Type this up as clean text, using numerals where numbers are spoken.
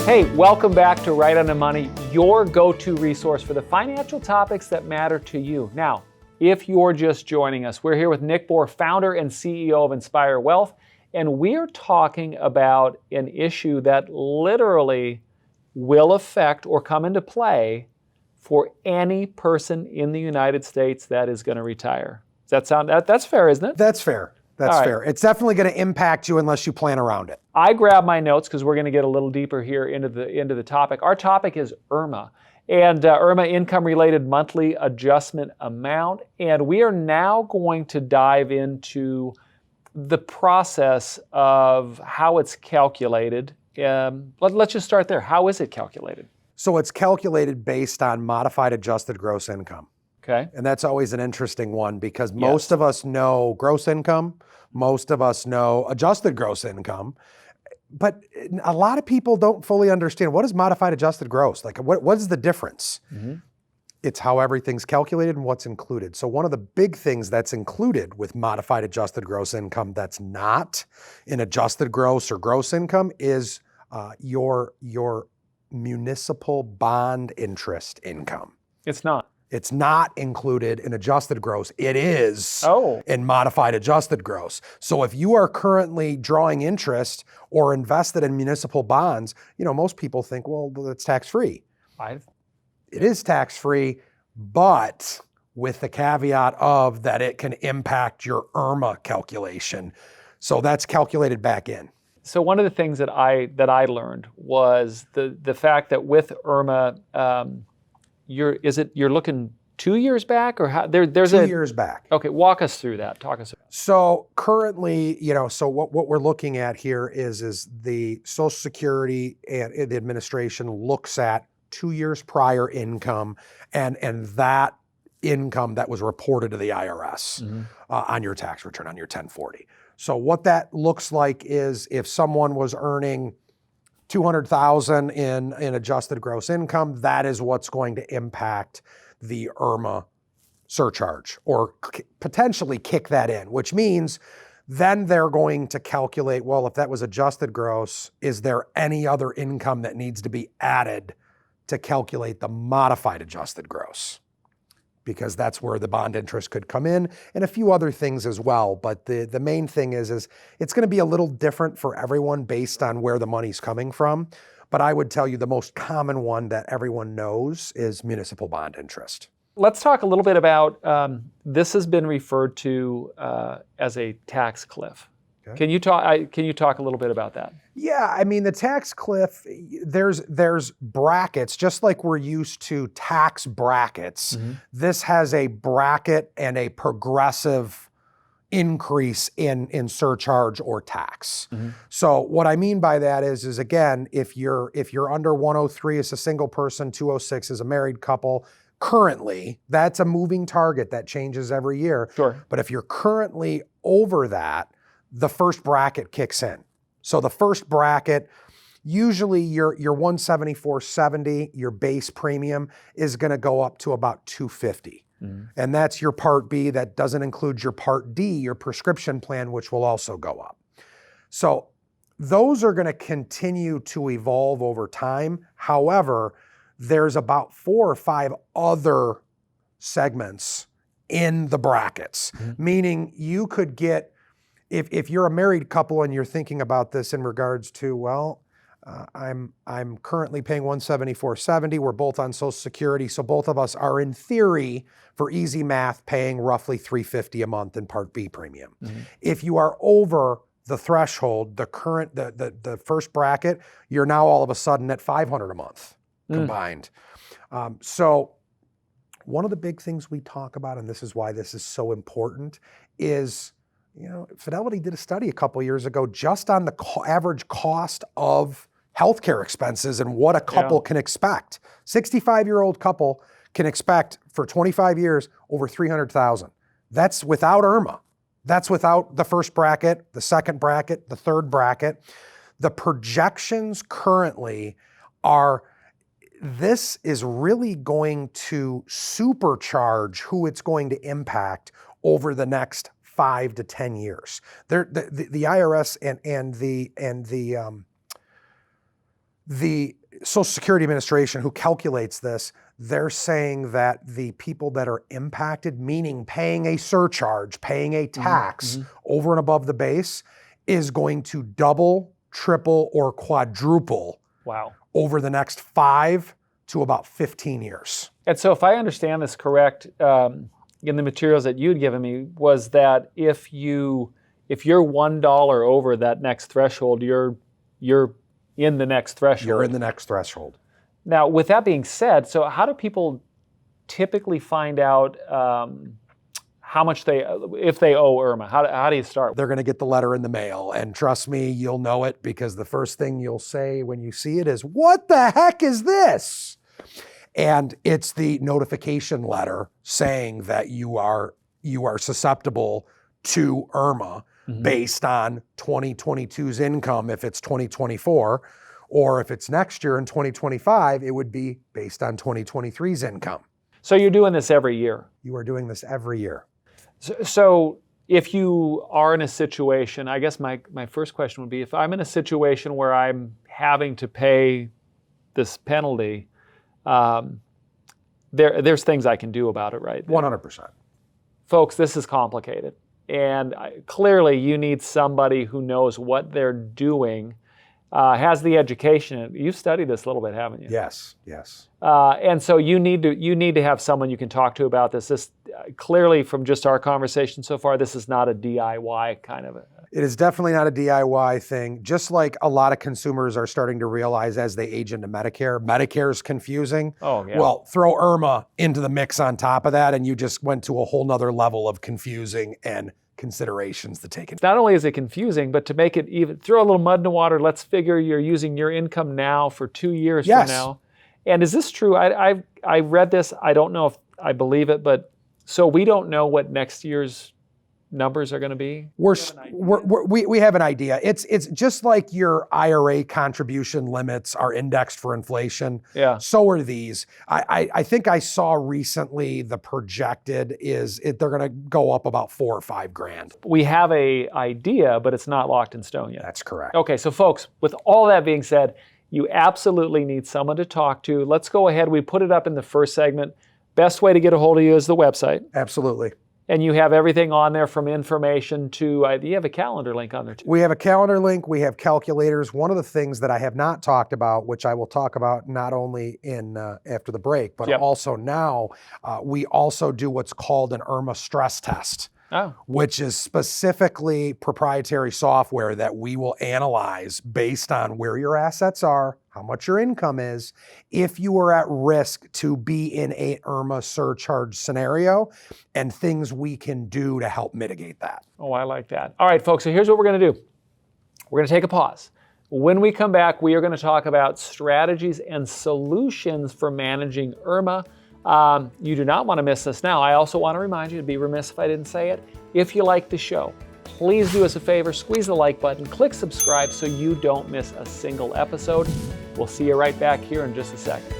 Hey, welcome back to Right on the Money, your go-to resource for the financial topics that matter to you. Now, if you're just joining us, we're here with Nick Bour, founder and CEO of Inspire Wealth, and we're talking about an issue that literally will affect or come into play for any person in the United States that is going to retire. Does that sound, that's fair, isn't it? That's fair. That's All right. fair. It's definitely going to impact you unless you plan around it. I grabbed my notes because we're going to get a little deeper here into the topic. Our topic is IRMAA, and IRMAA, income-related monthly adjustment amount. And we are now going to dive into the process of how it's calculated. Let's just start there. How is it calculated? So it's calculated based on modified adjusted gross income. Okay. And that's always an interesting one because most of us know gross income, most of us know adjusted gross income, but a lot of people don't fully understand what is modified adjusted gross. Like what is the difference? Mm-hmm. It's how everything's calculated and what's included. So one of the big things that's included with modified adjusted gross income that's not in adjusted gross or gross income is your municipal bond interest income. It's not. It's not included in adjusted gross. It is in modified adjusted gross. So if you are currently drawing interest or invested in municipal bonds, most people think, well, that's tax-free. It is tax-free, but with the caveat of that it can impact your IRMAA calculation. So that's calculated back in. So one of the things that I learned was the fact that with IRMAA, you're looking 2 years back or how? There's 2 years back. Okay, walk us through that. Talk us through that. So currently, so what we're looking at here is the Social Security and the administration looks at 2 years prior income and that income that was reported to the IRS on your tax return, on your 1040. So what that looks like is if someone was earning $200,000 in adjusted gross income, that is what's going to impact the IRMAA surcharge or potentially kick that in, which means then they're going to calculate, well, if that was adjusted gross, is there any other income that needs to be added to calculate the modified adjusted gross? Because that's where the bond interest could come in and a few other things as well. But the main thing is it's going to be a little different for everyone based on where the money's coming from. But I would tell you the most common one that everyone knows is municipal bond interest. Let's talk a little bit about, this has been referred to as a tax cliff. Okay. Can you talk a little bit about that? Yeah, I mean, the tax cliff, there's brackets, just like we're used to tax brackets. Mm-hmm. This has a bracket and a progressive increase in surcharge or tax. Mm-hmm. So what I mean by that is again, if you're under 103 as a single person, 206 as a married couple, currently, that's a moving target that changes every year. Sure. But if you're currently over that, the first bracket kicks in. So the first bracket, usually your 174.70, your base premium is going to go up to about $250. Mm-hmm. And that's your Part B. That doesn't include your Part D, your prescription plan, which will also go up. So those are going to continue to evolve over time. However, there's about 4 or 5 other segments in the brackets, meaning you could get, if you're a married couple and you're thinking about this in regards to, well, I'm currently paying $174.70. We're both on Social Security, so both of us are, in theory, for easy math, paying roughly $350 a month in Part B premium. Mm-hmm. If you are over the threshold, the first bracket, you're now all of a sudden at $500 a month combined. So one of the big things we talk about, and this is why this is so important, is Fidelity did a study a couple years ago just on the average cost of healthcare expenses and what a couple can expect. 65-year-old couple can expect for 25 years over $300,000. That's without IRMAA. That's without the first bracket, the second bracket, the third bracket. The projections currently are, this is really going to supercharge who it's going to impact over the next 5 to 10 years. The IRS and the Social Security Administration, who calculates this, they're saying that the people that are impacted, meaning paying a surcharge, paying a tax over and above the base, is going to double, triple, or quadruple over the next 5 to about 15 years. And so if I understand this correct, in the materials that you'd given me, was that if you're $1 over that next threshold, you're in the next threshold. You're in the next threshold. Now, with that being said, so how do people typically find out how much if they owe IRMAA? How do you start? They're going to get the letter in the mail, and trust me, you'll know it, because the first thing you'll say when you see it is, "What the heck is this?" And it's the notification letter saying that you are susceptible to IRMAA based on 2022's income if it's 2024, or if it's next year in 2025, it would be based on 2023's income. So you're doing this every year? You are doing this every year. So if you are in a situation, I guess my first question would be, if I'm in a situation where I'm having to pay this penalty, there's things I can do about it, right? 100%. Folks, this is complicated. And clearly you need somebody who knows what they're doing, has the education. You've studied this a little bit, haven't you? Yes. And so you need to have someone you can talk to about this. This clearly, from just our conversation so far, this is not a DIY kind of It is definitely not a DIY thing. Just like a lot of consumers are starting to realize as they age into Medicare, Medicare's confusing. Oh, yeah. Well, throw IRMAA into the mix on top of that, and you just went to a whole nother level of confusing and considerations to take. Not only is it confusing, but to make it even, throw a little mud in the water, let's figure you're using your income now for 2 years from now. And is this true? I read this, I don't know if I believe it, but so we don't know what next year's numbers are going to be? We have an idea. It's just like your IRA contribution limits are indexed for inflation. Yeah. So are these. I think I saw recently the projected they're going to go up about $4 or $5 grand. We have a idea, but it's not locked in stone yet. That's correct. Okay, so folks, with all that being said, you absolutely need someone to talk to. Let's go ahead. We put it up in the first segment. Best way to get a hold of you is the website. Absolutely. And you have everything on there from information to, you have a calendar link on there too. We have a calendar link, we have calculators. One of the things that I have not talked about, which I will talk about not only in after the break, but also now, we also do what's called an IRMAA stress test. Which is specifically proprietary software that we will analyze based on where your assets are, how much your income is, if you are at risk to be in a IRMAA surcharge scenario, and things we can do to help mitigate that. Oh, I like that. All right, folks, so here's what we're going to do. We're going to take a pause. When we come back, we are going to talk about strategies and solutions for managing IRMAA. You do not want to miss this now. I also want to remind you, to be remiss if I didn't say it, if you like the show, please do us a favor, squeeze the like button, click subscribe so you don't miss a single episode. We'll see you right back here in just a second.